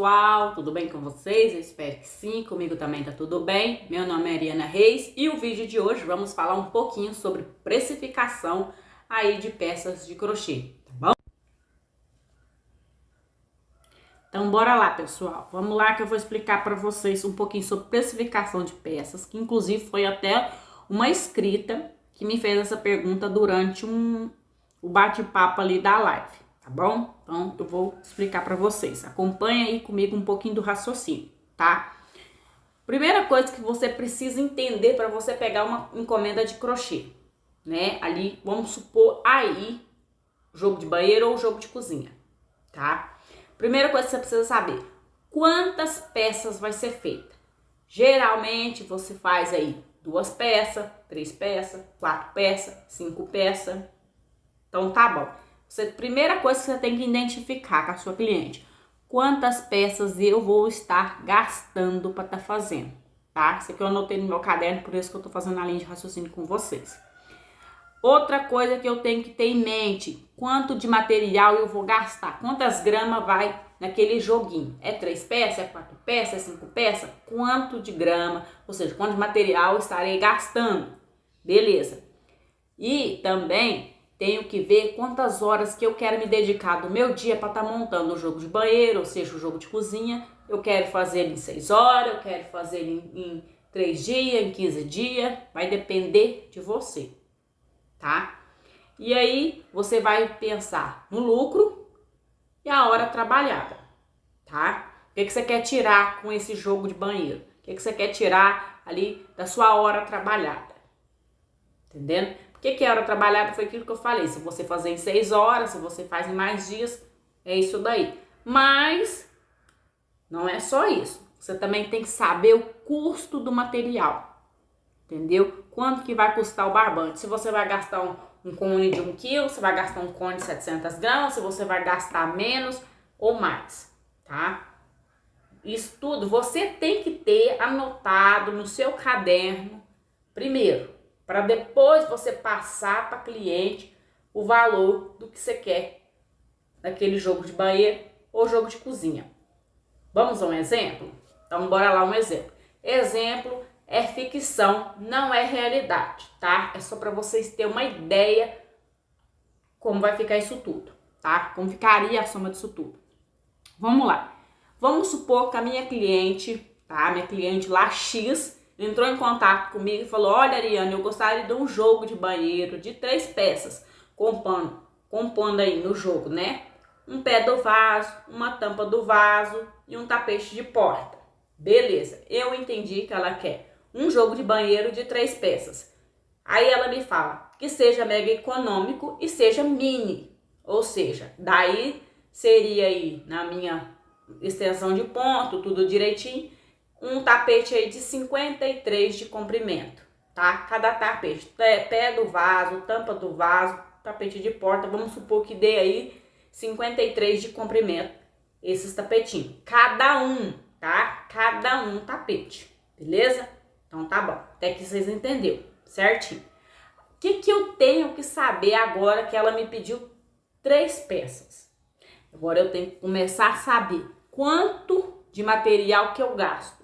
pessoal, tudo bem com vocês? Eu espero que sim, comigo também tá tudo bem. Meu nome é Ariana Reis e o vídeo de hoje vamos falar um pouquinho sobre precificação aí de peças de crochê, tá bom? Então bora lá, pessoal, vamos lá que eu vou explicar para vocês um pouquinho sobre precificação de peças, que inclusive foi até uma inscrita que me fez essa pergunta durante o bate-papo ali da live, tá bom? Então eu vou explicar para vocês. Acompanha aí comigo um pouquinho do raciocínio, tá? Primeira coisa que você precisa entender para você pegar uma encomenda de crochê, né? Ali, vamos supor aí, jogo de banheiro ou jogo de cozinha, tá? Primeira coisa que você precisa saber, quantas peças vai ser feita? Geralmente você faz aí 2 peças, 3 peças, 4 peças, 5 peças. Então tá bom. Primeira coisa que você tem que identificar com a sua cliente, quantas peças eu vou estar gastando para estar fazendo, tá? Isso aqui eu anotei no meu caderno, por isso que eu tô fazendo a linha de raciocínio com vocês. Outra coisa que eu tenho que ter em mente, quanto de material eu vou gastar, quantas gramas vai naquele joguinho. É 3 peças, é 4 peças, é 5 peças? Quanto de grama, ou seja, quanto de material eu estarei gastando. Beleza. E também tenho que ver quantas horas que eu quero me dedicar do meu dia para estar montando o jogo de banheiro, ou seja, o jogo de cozinha. Eu quero fazer em 6 horas, eu quero fazer em 3 dias, em 15 dias. Vai depender de você, tá? E aí você vai pensar no lucro e a hora trabalhada, tá? O que você quer tirar com esse jogo de banheiro? O que você quer tirar ali da sua hora trabalhada? Entendendo? O que é hora trabalhada? Foi aquilo que eu falei. Se você fazer em 6 horas, se você faz em mais dias, é isso daí. Mas não é só isso. Você também tem que saber o custo do material. Entendeu? Quanto que vai custar o barbante? Se você vai gastar um cone de 1 kg, você vai gastar um cone de 700 gramas, se você vai gastar menos ou mais, tá? Isso tudo você tem que ter anotado no seu caderno primeiro, para depois você passar para cliente o valor do que você quer naquele jogo de banheiro ou jogo de cozinha. Vamos a um exemplo? Então bora lá um exemplo. Exemplo é ficção, não é realidade, tá? É só para vocês terem uma ideia como vai ficar isso tudo, tá? Como ficaria a soma disso tudo. Vamos lá. Vamos supor que a minha cliente, tá? Minha cliente lá X entrou em contato comigo e falou: olha, Ariana, eu gostaria de um jogo de banheiro de 3 peças, compondo aí no jogo, né? Um pé do vaso, uma tampa do vaso e um tapete de porta. Beleza, eu entendi que ela quer um jogo de banheiro de 3 peças. Aí ela me fala que seja mega econômico e seja mini. Ou seja, daí seria aí na minha extensão de ponto, tudo direitinho, um tapete aí de 53 de comprimento, tá? Cada tapete, pé do vaso, tampa do vaso, tapete de porta, vamos supor que dê aí 53 de comprimento, esses tapetinhos. Cada um, tá? Cada um tapete, beleza? Então tá bom, até que vocês entenderam, certinho. O que eu tenho que saber agora que ela me pediu 3 peças? Agora eu tenho que começar a saber quanto de material que eu gasto.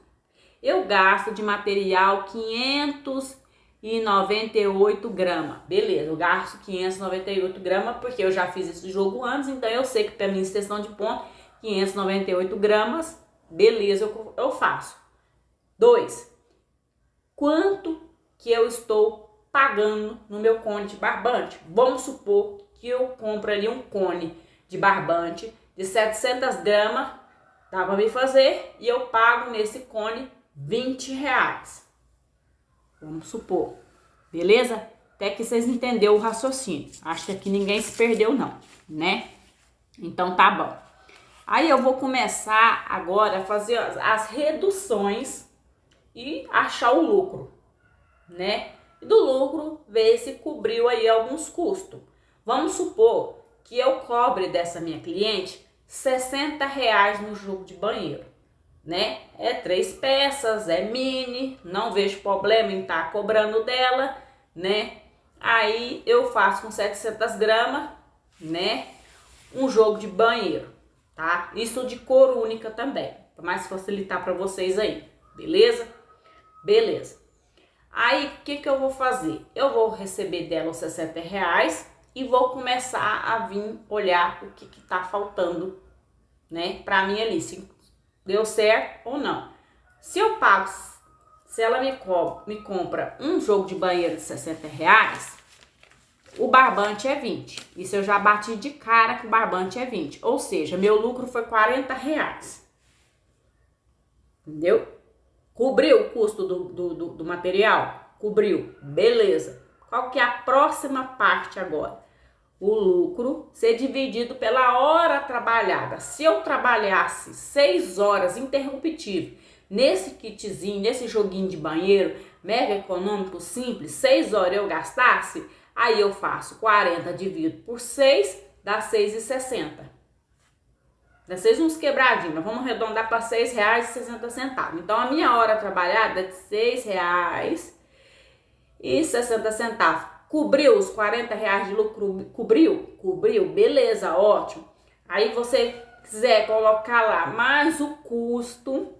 Eu gasto de material 598 gramas. Beleza, eu gasto 598 gramas porque eu já fiz esse jogo antes, então eu sei que para minha extensão de ponto, 598 gramas, beleza, eu faço. 2. Quanto que eu estou pagando no meu cone de barbante? Vamos supor que eu compro ali um cone de barbante de 700 gramas, dá para me fazer, e eu pago nesse cone 20 reais. Vamos supor, beleza? Até que vocês entenderam o raciocínio. Acho que aqui ninguém se perdeu não, né? Então tá bom. Aí eu vou começar agora a fazer as reduções e achar o lucro, né? E do lucro, ver se cobriu aí alguns custos. Vamos supor que eu cobre dessa minha cliente 60 reais no jogo de banheiro, né? É 3 peças, é mini, não vejo problema em estar cobrando dela, né? Aí eu faço com 700 gramas, né? Um jogo de banheiro. tá? Isso de cor única também, para mais facilitar para vocês aí, beleza? Beleza. Aí, o que eu vou fazer? Eu vou receber dela os R$60 e vou começar a vir olhar o que tá faltando, né, pra mim ali, se deu certo ou não. Se eu pago, se ela me compra um jogo de banheiro de R$60, o barbante é 20. Isso eu já bati de cara que o barbante é 20. Ou seja, meu lucro foi R$40. Entendeu? Cobriu o custo do material? Cobriu. Beleza. Qual que é a próxima parte agora? O lucro ser dividido pela hora trabalhada. Se eu trabalhasse 6 horas interruptivo nesse kitzinho, nesse joguinho de banheiro, mega econômico, simples, 6 horas eu gastasse, aí eu faço 40 dividido por 6, dá R$6,60. Dá 6 uns quebradinhos, mas vamos arredondar para R$6,60. Então, a minha hora trabalhada é de R$6,60. Cobriu os R$40 de lucro? Cobriu? Cobriu, beleza, ótimo. Aí você quiser colocar lá mais o custo,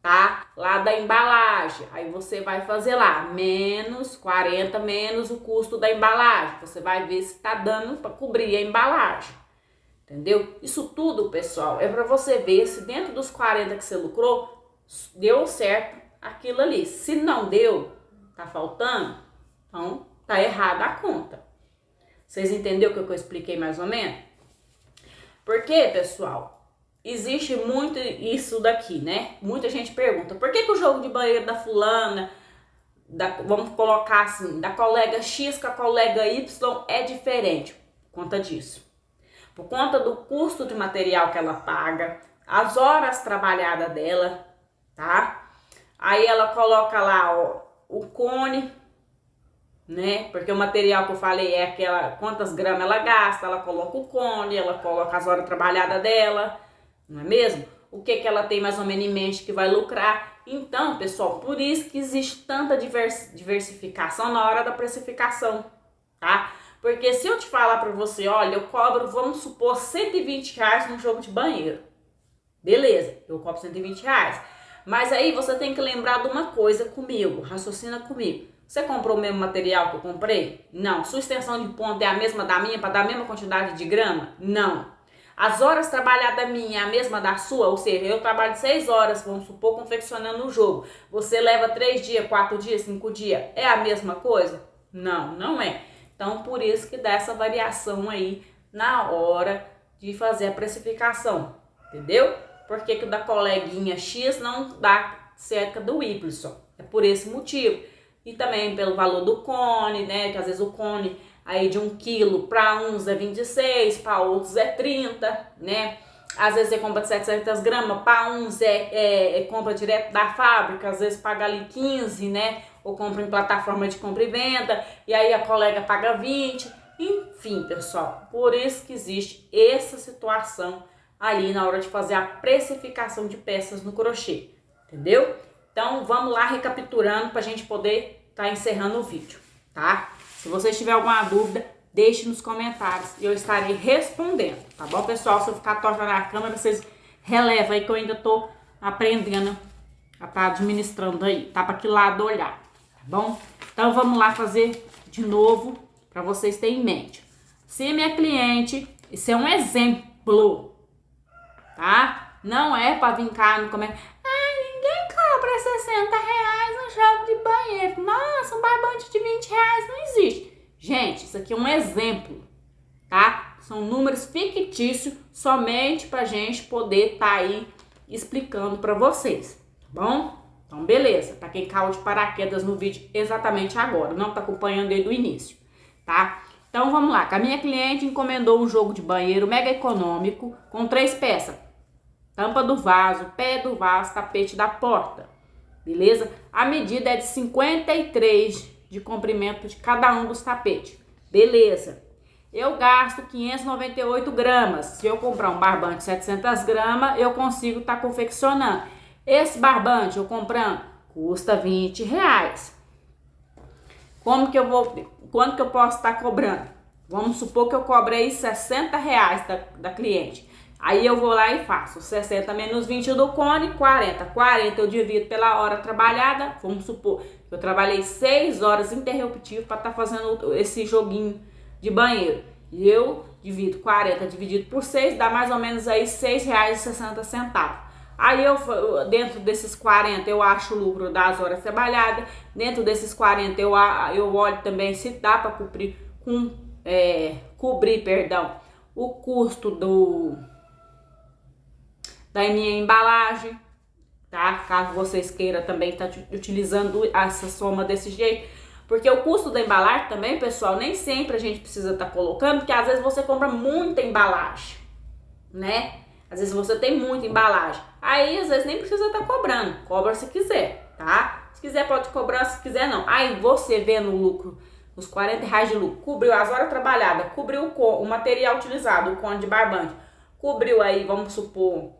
tá? Lá da embalagem. Aí você vai fazer lá, menos 40, menos o custo da embalagem. Você vai ver se tá dando para cobrir a embalagem. Entendeu? Isso tudo, pessoal, é para você ver se dentro dos 40 que você lucrou, deu certo aquilo ali. Se não deu, tá faltando, então tá errada a conta. Vocês entenderam o que eu expliquei mais ou menos? Porque, pessoal, existe muito isso daqui, né? Muita gente pergunta, por que o jogo de banheiro da fulana, vamos colocar assim, da colega X com a colega Y é diferente? Por conta disso. Por conta do custo de material que ela paga, as horas trabalhadas dela, tá? Aí ela coloca lá, ó, o cone, né? Porque o material que eu falei é aquela, quantas gramas ela gasta, ela coloca o cone, ela coloca as horas trabalhadas dela, não é mesmo? O que ela tem mais ou menos em mente que vai lucrar. Então, pessoal, por isso que existe tanta diversificação na hora da precificação, tá? Porque se eu te falar pra você, olha, eu cobro, vamos supor, R$120 num jogo de banheiro. Beleza, eu cobro R$120. Mas aí você tem que lembrar de uma coisa comigo, raciocina comigo. Você comprou o mesmo material que eu comprei? Não. Sua extensão de ponta é a mesma da minha para dar a mesma quantidade de grama? Não. As horas trabalhadas minha é a mesma da sua? Ou seja, eu trabalho 6 horas, vamos supor, confeccionando o jogo. Você leva 3 dias, 4 dias, 5 dias? É a mesma coisa? Não, não é. Então, por isso que dá essa variação aí na hora de fazer a precificação, entendeu? Por que o da coleguinha X não dá cerca do Y? É por esse motivo. E também pelo valor do cone, né? Que às vezes o cone aí de 1 quilo para uns é 26, para outros é 30, né? Às vezes você compra de 700 gramas, para uns compra direto da fábrica, às vezes paga ali 15, né? Ou compra em plataforma de compra e venda, e aí a colega paga 20. Enfim, pessoal, por isso que existe essa situação ali na hora de fazer a precificação de peças no crochê, entendeu? Então, vamos lá recapitulando para a gente poder estar encerrando o vídeo, tá? Se vocês tiverem alguma dúvida, deixe nos comentários e eu estarei respondendo, tá bom, pessoal? Se eu ficar torta na câmera, vocês relevam aí que eu ainda tô aprendendo a estar administrando aí, tá? Para que lado olhar, tá bom? Então, vamos lá fazer de novo para vocês terem em mente. Se é minha cliente, isso é um exemplo, tá? Não é para vir cá no comentário. Ninguém cobra R$60 no jogo de banheiro. Nossa, um barbante de R$20 não existe. Gente, isso aqui é um exemplo, tá? São números fictícios somente pra gente poder tá aí explicando pra vocês, tá bom? Então, beleza. Pra quem caiu de paraquedas no vídeo exatamente agora, não tá acompanhando desde o início, tá? Então, vamos lá. A minha cliente encomendou um jogo de banheiro mega econômico com 3 peças. Tampa do vaso, pé do vaso, tapete da porta, beleza? A medida é de 53 de comprimento de cada um dos tapetes, beleza? Eu gasto 598 gramas. Se eu comprar um barbante de 700 gramas, eu consigo estar confeccionando. Esse barbante eu comprando custa R$20. Como que eu vou, quanto que eu posso estar cobrando? Vamos supor que eu cobrei R$60 da cliente. Aí eu vou lá e faço 60 menos 20 do cone, 40. 40 eu divido pela hora trabalhada. Vamos supor que eu trabalhei 6 horas interruptivas para estar fazendo esse joguinho de banheiro. E eu divido 40 dividido por 6, dá mais ou menos aí R$6,60. Aí dentro desses 40 eu acho o lucro das horas trabalhadas. Dentro desses 40 eu olho também se dá para cobrir o custo da minha embalagem, tá? Caso vocês queiram também estar utilizando essa soma desse jeito. Porque o custo da embalagem também, pessoal, nem sempre a gente precisa estar colocando, porque às vezes você compra muita embalagem, né? Às vezes você tem muita embalagem. Aí, às vezes, nem precisa estar cobrando. Cobra se quiser, tá? Se quiser, pode cobrar, se quiser, não. Aí, você vendo o lucro, os R$40 de lucro, cobriu as horas trabalhadas, cobriu o material utilizado, o cone de barbante, cobriu aí, vamos supor,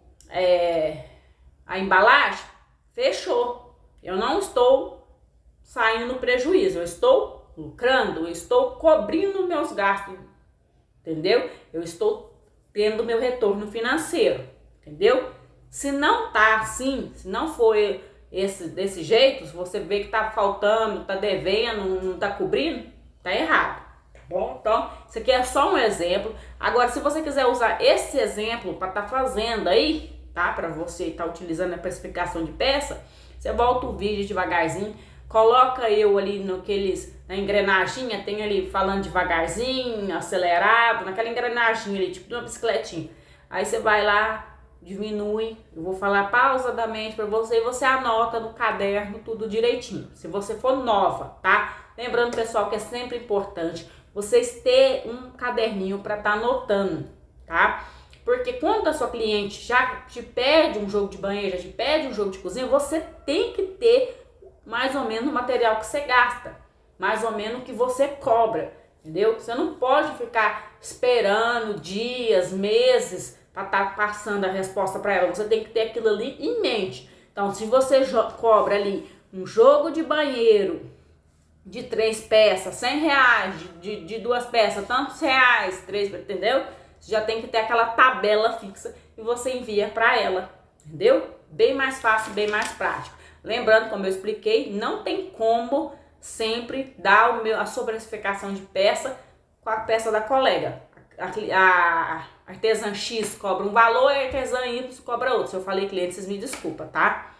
a embalagem, fechou. Eu não estou saindo no prejuízo, eu estou lucrando, eu estou cobrindo meus gastos, entendeu? Eu estou tendo meu retorno financeiro, entendeu? Se não tá assim, se não for desse jeito, se você vê que tá faltando, tá devendo, não tá cobrindo, tá errado, tá bom? Então, isso aqui é só um exemplo. Agora, se você quiser usar esse exemplo para tá fazendo aí, tá? Para você estar utilizando a precificação de peça, você volta o vídeo devagarzinho, coloca eu ali na engrenaginha, tem ali falando devagarzinho, acelerado, naquela engrenaginha ali, tipo de uma bicicletinha. Aí você vai lá, diminui, eu vou falar pausadamente para você e você anota no caderno tudo direitinho. Se você for nova, tá? Lembrando, pessoal, que é sempre importante vocês ter um caderninho para estar anotando, tá? Porque quando a sua cliente já te pede um jogo de banheiro, já te pede um jogo de cozinha, você tem que ter mais ou menos o material que você gasta, mais ou menos o que você cobra, entendeu? Você não pode ficar esperando dias, meses para estar passando a resposta para ela. Você tem que ter aquilo ali em mente. Então, se você cobra ali um jogo de banheiro de 3 peças, R$100, de 2 peças, tantos reais, 3, entendeu? Você já tem que ter aquela tabela fixa e você envia para ela, entendeu? Bem mais fácil, bem mais prático. Lembrando, como eu expliquei, não tem como sempre dar a sua precificação de peça com a peça da colega. A artesã X cobra um valor e a artesã Y cobra outro. Se eu falei cliente, vocês me desculpam, tá?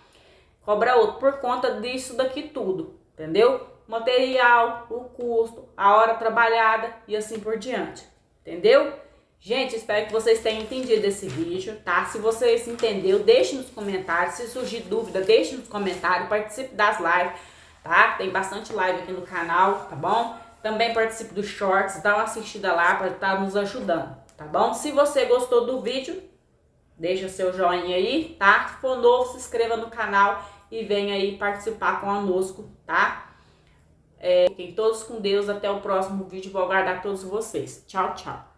Cobra outro por conta disso daqui tudo, entendeu? Material, o custo, a hora trabalhada e assim por diante, entendeu? Gente, espero que vocês tenham entendido esse vídeo, tá? Se vocês entenderam, deixe nos comentários. Se surgir dúvida, deixe nos comentários. Participe das lives, tá? Tem bastante live aqui no canal, tá bom? Também participe dos shorts, dá uma assistida lá para estar nos ajudando, tá bom? Se você gostou do vídeo, deixa seu joinha aí, tá? Se for novo, se inscreva no canal e venha aí participar conosco, tá? Fiquem todos com Deus, até o próximo vídeo, vou aguardar todos vocês. Tchau, tchau.